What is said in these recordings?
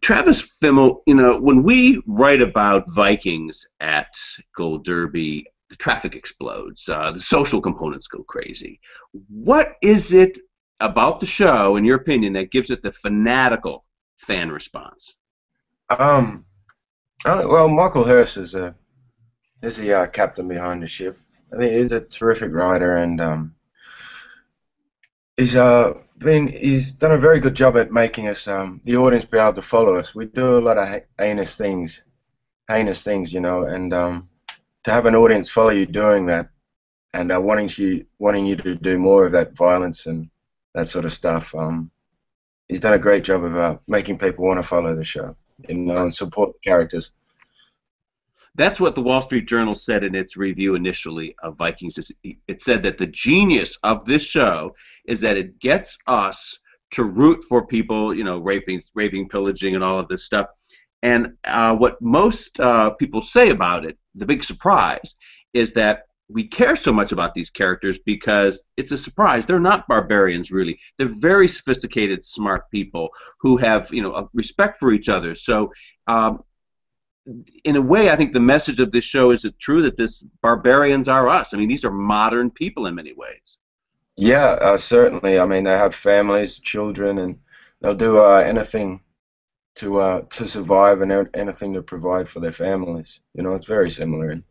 Travis Fimmel, you know, when we write about Vikings at Gold Derby, the traffic explodes, the social components go crazy. What is it about the show, in your opinion, that gives it the fanatical fan response? Um, well, Michael Hirst is the captain behind the ship. I think he's a terrific writer, and he's done a very good job at making us the audience be able to follow us. We do a lot of heinous things, you know, and to have an audience follow you doing that, and wanting you to do more of that violence and that sort of stuff. He's done a great job of making people want to follow the show, you know, and support the characters. That's what the Wall Street Journal said in its review initially of Vikings. It said that the genius of this show is that it gets us to root for people, you know, raping, pillaging, and all of this stuff. And what most people say about it, the big surprise, is that we care so much about these characters because it's a surprise. They're not barbarians, really. They're very sophisticated, smart people who have, you know, a respect for each other. So, in a way, I think the message of this show is it true that this barbarians are us. I mean, these are modern people in many ways. Yeah, certainly. I mean, they have families, children, and they'll do anything to survive and anything to provide for their families. You know, it's very similar.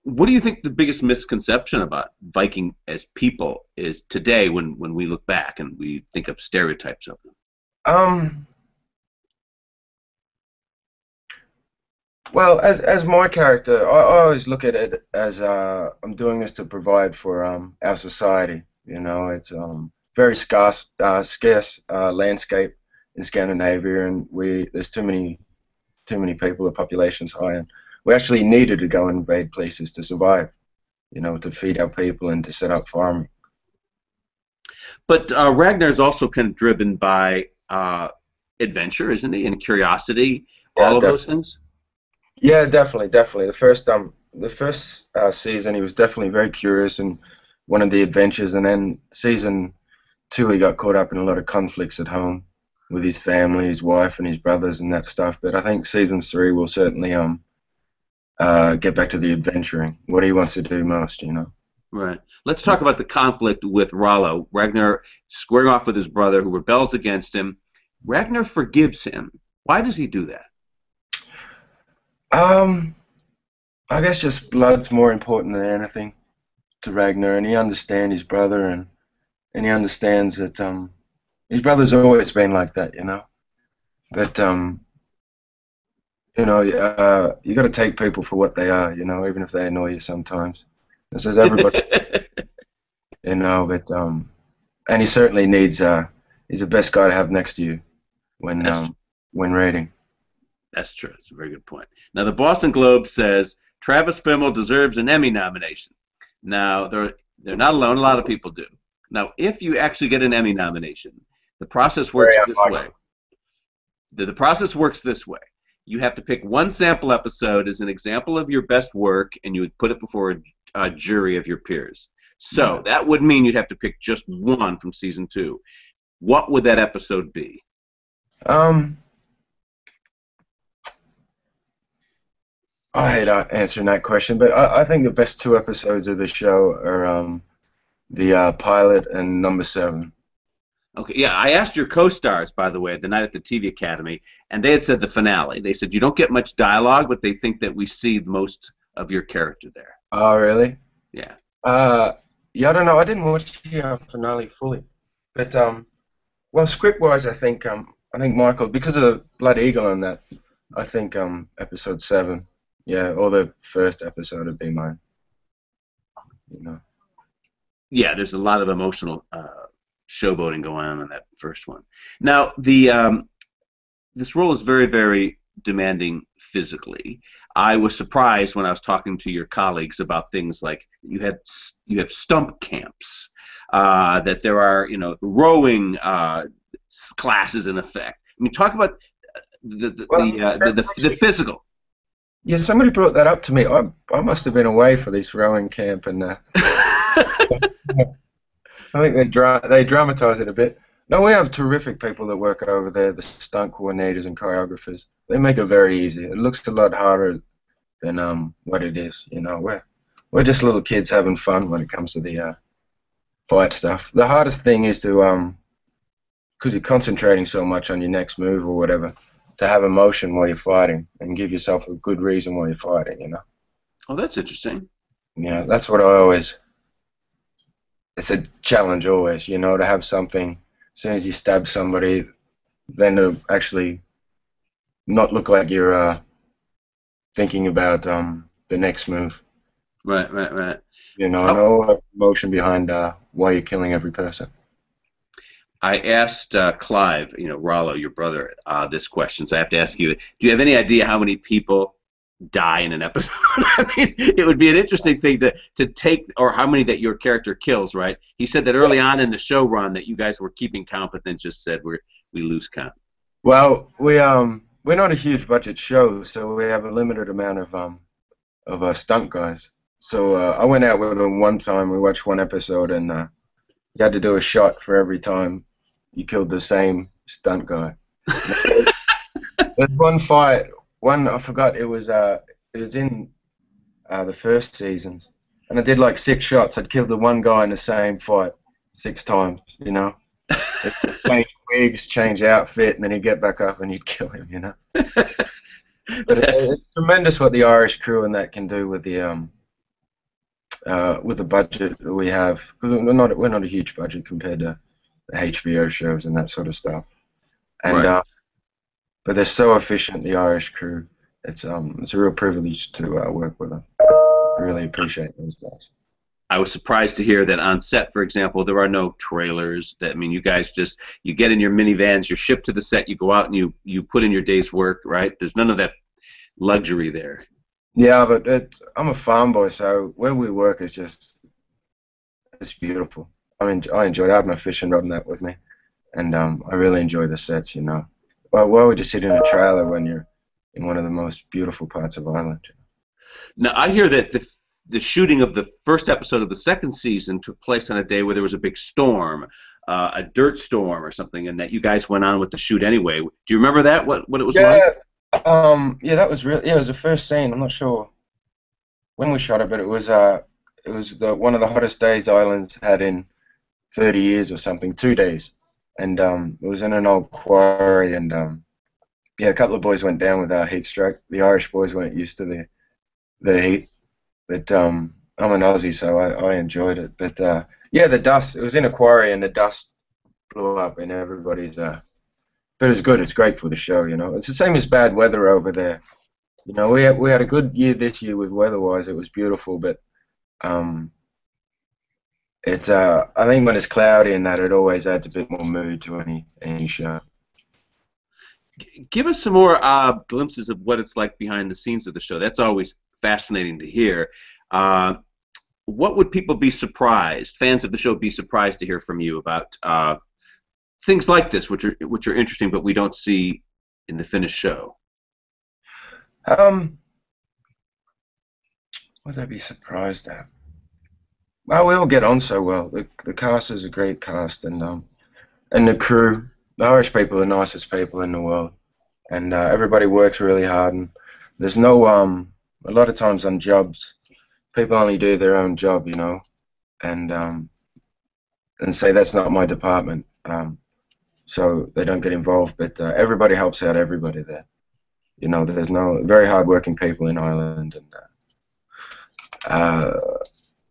What do you think the biggest misconception about Viking as people is today when we look back and we think of stereotypes of them? Well, as my character, I always look at it as I'm doing this to provide for our society. You know, it's very scarce landscape in Scandinavia, and there's too many people. The population's high, and we actually needed to go and invade places to survive. You know, to feed our people and to set up farming. But Ragnar is also kind of driven by adventure, isn't he, and curiosity, all of those things. Yeah, definitely. The first season, he was definitely very curious and wanted the adventures, and then season 2, he got caught up in a lot of conflicts at home with his family, his wife, and his brothers, and that stuff. But I think season 3 will certainly get back to the adventuring, what he wants to do most, you know. Right. Let's talk about the conflict with Rollo. Ragnar squaring off with his brother, who rebels against him. Ragnar forgives him. Why does he do that? I guess just blood's more important than anything to Ragnar, and he understands his brother, and he understands that his brother's always been like that, you know. But you know, you got to take people for what they are, you know, even if they annoy you sometimes. This is everybody, you know. But and he certainly needs he's the best guy to have next to you when raiding. That's true. That's a very good point. Now, the Boston Globe says Travis Fimmel deserves an Emmy nomination. Now, they're not alone. A lot of people do. Now, if you actually get an Emmy nomination, the process works this way. The process works this way. You have to pick one sample episode as an example of your best work, and you would put it before a jury of your peers. So that would mean you'd have to pick just one from season 2. What would that episode be? I hate answering that question, but I think the best 2 episodes of the show are the pilot and number 7. Okay, yeah, I asked your co-stars, by the way, the night at the TV Academy, and they had said the finale. They said you don't get much dialogue, but they think that we see most of your character there. Oh, really? Yeah. Yeah, I don't know. I didn't watch the finale fully, but well, script-wise, I think Michael, because of the Blood Eagle and that, I think episode 7. Yeah, or the first episode would be mine. You know. Yeah, there's a lot of emotional showboating going on in that first one. Now, this role is very, very demanding physically. I was surprised when I was talking to your colleagues about things like you have stump camps, that there are, you know, rowing classes in effect. I mean, talk about the physical. Yeah, somebody brought that up to me. I must have been away for this rowing camp, and I think they dramatize it a bit. No, we have terrific people that work over there, the stunt coordinators and choreographers. They make it very easy. It looks a lot harder than what it is. You know, we're just little kids having fun when it comes to the fight stuff. The hardest thing is to because you're concentrating so much on your next move or whatever, to have emotion while you're fighting and give yourself a good reason while you're fighting. You know. Oh, that's interesting. Yeah, that's what I always. It's a challenge always, you know, to have something. As soon as you stab somebody, then to actually not look like you're thinking about the next move. Right, right, right. You know, and How, all the emotion behind why you're killing every person. I asked Clive, Rollo, your brother, this question, so I have to ask you: do you have any idea how many people die in an episode? I mean, it would be an interesting thing to take, or how many that your character kills, right? He said that early on in the show run that you guys were keeping count, but then just said we lose count. Well, we're not a huge budget show, so we have a limited amount of stunt guys. So I went out with them one time. We watched one episode, and you had to do a shot for every time you killed the same stunt guy. There's one fight, one I forgot. It was in the first season, and I did like 6 shots. I'd killed the one guy in the same fight 6 times. You know, change wigs, change outfit, and then he'd get back up and you'd kill him. You know, but it's tremendous what the Irish crew and that can do with the budget that we have. Because we're not a huge budget compared to the HBO shows and that sort of stuff. And Right. but they're so efficient, the Irish crew. It's a real privilege to work with them. I really appreciate those guys. I was surprised to hear that on set, for example, there are no trailers. That I mean, you guys just you get in your minivans, you're shipped to the set, you go out and you put in your day's work, right? There's none of that luxury there. Yeah, but I'm a farm boy, so where we work is just it's beautiful. I enjoy it. I have my fishing rod and that with me, and I really enjoy the sets. You know, why would you sit in a trailer when you're in one of the most beautiful parts of Ireland? Now I hear that the shooting of the first episode of the second season took place on a day where there was a big storm, a dirt storm or something, and that you guys went on with the shoot anyway. Do you remember that? What it was like? Yeah, yeah, that was real. Yeah, it was the first scene. I'm not sure when we shot it, but it was one of the hottest days Ireland's had in 30 years or something, 2 days, and it was in an old quarry, and yeah, a couple of boys went down with heat stroke. The Irish boys weren't used to the heat, but I'm an Aussie, so I enjoyed it. But yeah, the dust. It was in a quarry, and the dust blew up, and everybody's. But it's good. It's great for the show, you know. It's the same as bad weather over there. You know, we had a good year this year with weather-wise. It was beautiful, but um, I think when it's cloudy and that, it always adds a bit more mood to any show. Give us some more glimpses of what it's like behind the scenes of the show. That's always fascinating to hear. What would people be surprised, fans of the show, be surprised to hear from you about things like this, which are interesting, but we don't see in the finished show? Um, what would they be surprised at? Well, we all get on so well. The cast is a great cast, and the crew, the Irish people, are the nicest people in the world, and everybody works really hard. And there's no a lot of times on jobs, people only do their own job, you know, and say that's not my department, so they don't get involved. But everybody helps out everybody there. You know, there's no very hard-working people in Ireland, and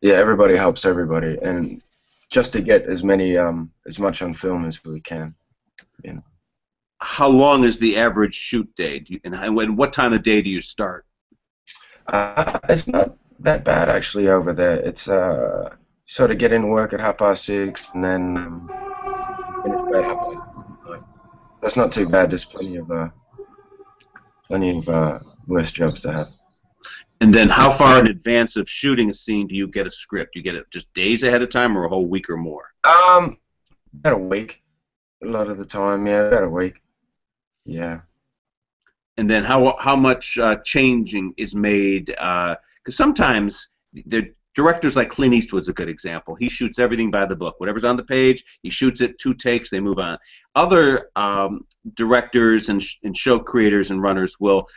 yeah, everybody helps everybody, and just to get as much on film as we can, you know. How long is the average shoot day? What time of day do you start? It's not that bad actually over there. It's sort of get in work at 6:30, and then finish about 9:30. That's not too bad. There's plenty of worse jobs to have. And then how far in advance of shooting a scene do you get a script? You get it just days ahead of time or a whole week or more? About a week. A lot of the time, yeah, about a week. Yeah. And then how much changing is made? Because sometimes directors like Clint Eastwood's a good example. He shoots everything by the book. Whatever's on the page, he shoots it, 2 takes, they move on. Other directors and show creators and runners will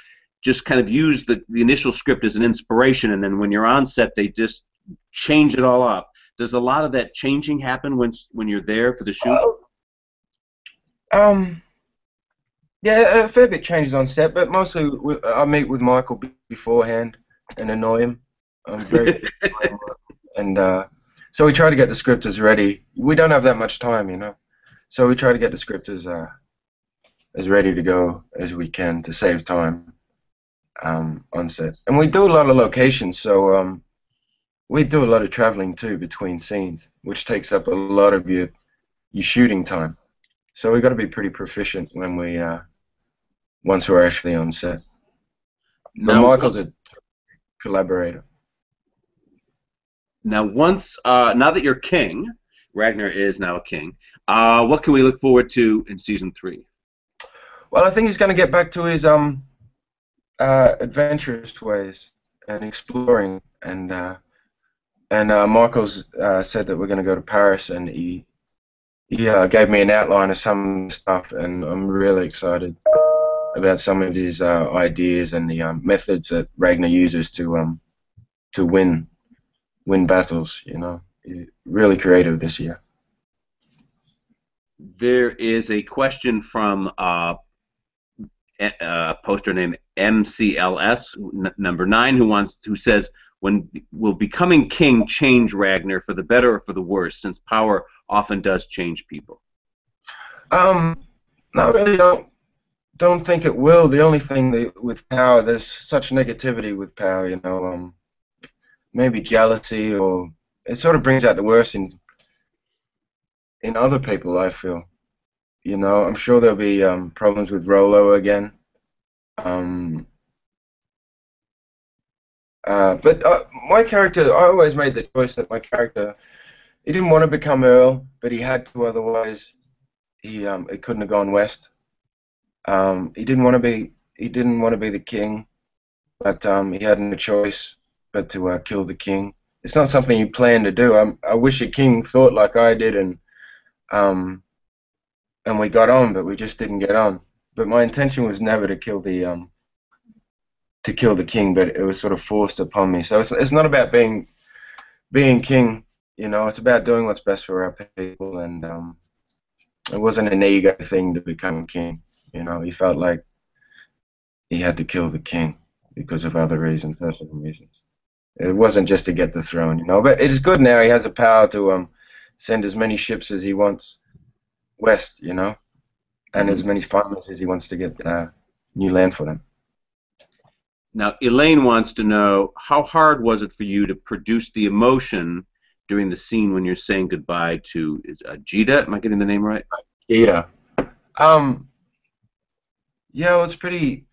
just kind of use the initial script as an inspiration, and then when you're on set, they just change it all up. Does a lot of that changing happen when you're there for the shoot? Yeah, a fair bit changes on set, but mostly I meet with Michael beforehand and annoy him. I'm very and so we try to get the script as ready. We don't have that much time, you know, so we try to get the script as ready to go as we can to save time on set. And we do a lot of locations, so we do a lot of traveling too between scenes, which takes up a lot of your shooting time. So we've got to be pretty proficient when we once we're actually on set. But Michael's a collaborator. Now, now that you're king, Ragnar is now a king. What can we look forward to in season 3? Well, I think he's going to get back to his adventurous ways and exploring. And Michael's said that we're going to go to Paris, and he gave me an outline of some stuff, and I'm really excited about some of his ideas and the methods that Ragnar uses to win battles. You know, he's really creative this year. There is a question from a poster named MCLS number 9 who says, "When will becoming king change Ragnar for the better or for the worse? Since power often does change people." No, really don't think it will. The only thing with power, there's such negativity with power, you know. Maybe jealousy, or it sort of brings out the worst in other people, I feel. You know, I'm sure there'll be problems with Rollo again. But my character, I always made the choice that my character, he didn't want to become Earl, but he had to, otherwise it couldn't have gone west. He didn't want to be the king, but he had no choice but to kill the king. It's not something you plan to do. I wish a king thought like I did, and we got on, but we just didn't get on. But my intention was never to kill the king, but it was sort of forced upon me. So it's not about being king, you know. It's about doing what's best for our people, and it wasn't an ego thing to become king. You know, he felt like he had to kill the king because of other reasons, personal reasons. It wasn't just to get the throne, you know. But it is good now. He has the power to send as many ships as he wants west, you know, and as many farmers as he wants to get new land for them. Now, Elaine wants to know, how hard was it for you to produce the emotion during the scene when you're saying goodbye to Jita? Am I getting the name right? Jita. Yeah, well, it's pretty.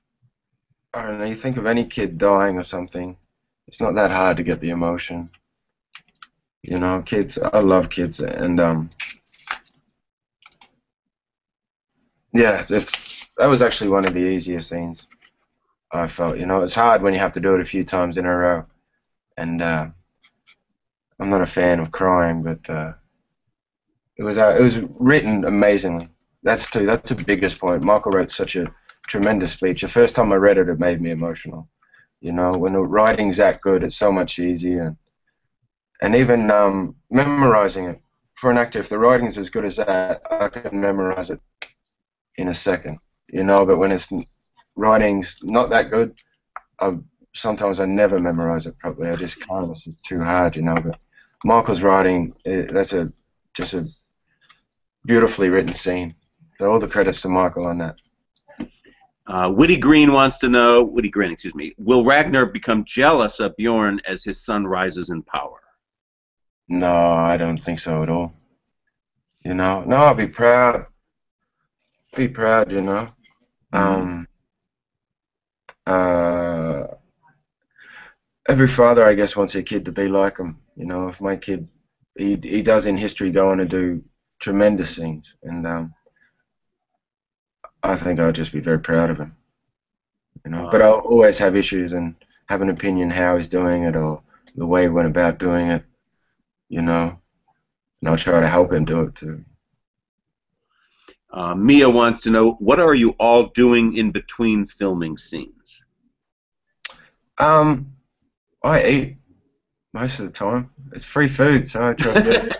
I don't know. You think of any kid dying or something, it's not that hard to get the emotion. You know, kids. I love kids, and yeah, that was actually one of the easier scenes. I felt, you know, it's hard when you have to do it a few times in a row, and I'm not a fan of crying, but it was written amazingly. That's the biggest point. Michael wrote such a tremendous speech. The first time I read it, it made me emotional. You know, when the writing's that good, it's so much easier, and even memorizing it for an actor. If the writing's as good as that, I can memorize it in a second. You know, but when it's writing's not that good, sometimes I never memorize it properly. I just can't. It's just too hard, you know. But Michael's writing, that's just a beautifully written scene. So all the credits to Michael on that. Woody Green wants to know, will Ragnar become jealous of Bjorn as his son rises in power? No, I don't think so at all. You know, no, I'll be proud. Be proud, you know. Every father, I guess, wants their kid to be like him. You know, if my kid, he does in history go on to do tremendous things, and I think I'll just be very proud of him. You know, but I'll always have issues and have an opinion how he's doing it, or the way he went about doing it, you know, and I'll try to help him do it too. Mia wants to know, what are you all doing in between filming scenes? Um, I eat most of the time. It's free food, so I try to get.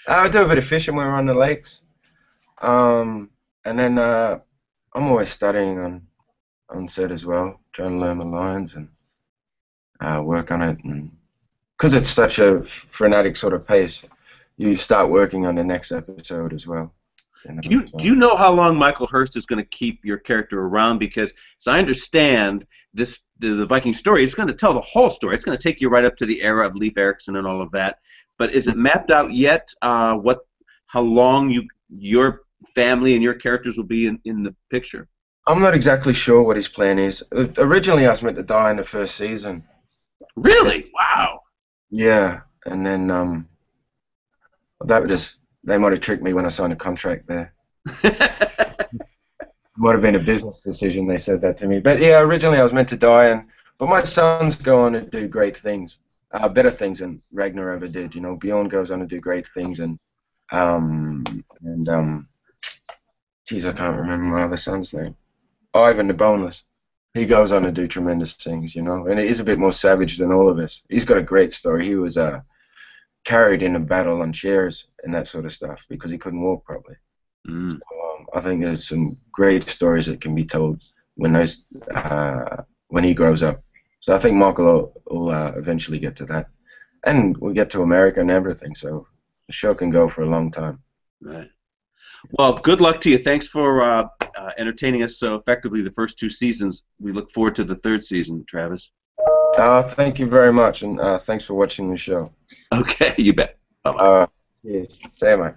I do a bit of fishing when we're on the lakes. And then I'm always studying on set as well, trying to learn the lines and work on it. And because it's such a frenetic sort of pace, you start working on the next episode as well. Do you know how long Michael Hurst is going to keep your character around? Because, as I understand, the Viking story is going to tell the whole story. It's going to take you right up to the era of Leif Erikson and all of that. But is it mapped out yet? How long your family and your characters will be in the picture? I'm not exactly sure what his plan is. Originally, I was meant to die in the first season. Really? Wow. Yeah, and then they might have tricked me when I signed a contract there. Might have been a business decision. They said that to me, but yeah, originally I was meant to die, but my sons go on to do great things, better things than Ragnar ever did. You know, Bjorn goes on to do great things, geez, I can't remember my other son's name. Ivan the Boneless. He goes on to do tremendous things, you know, and he's a bit more savage than all of us. He's got a great story. He was carried in a battle on chairs and that sort of stuff because he couldn't walk properly. Mm. So, I think there's some great stories that can be told when he grows up. So I think Michael will eventually get to that, and we'll get to America and everything. So the show can go for a long time. Right. Well, good luck to you. Thanks for entertaining us so effectively the first 2 seasons. We look forward to the 3rd season, Travis. Thank you very much, and thanks for watching the show. Okay, you bet. Bye-bye. Yes, say, mate.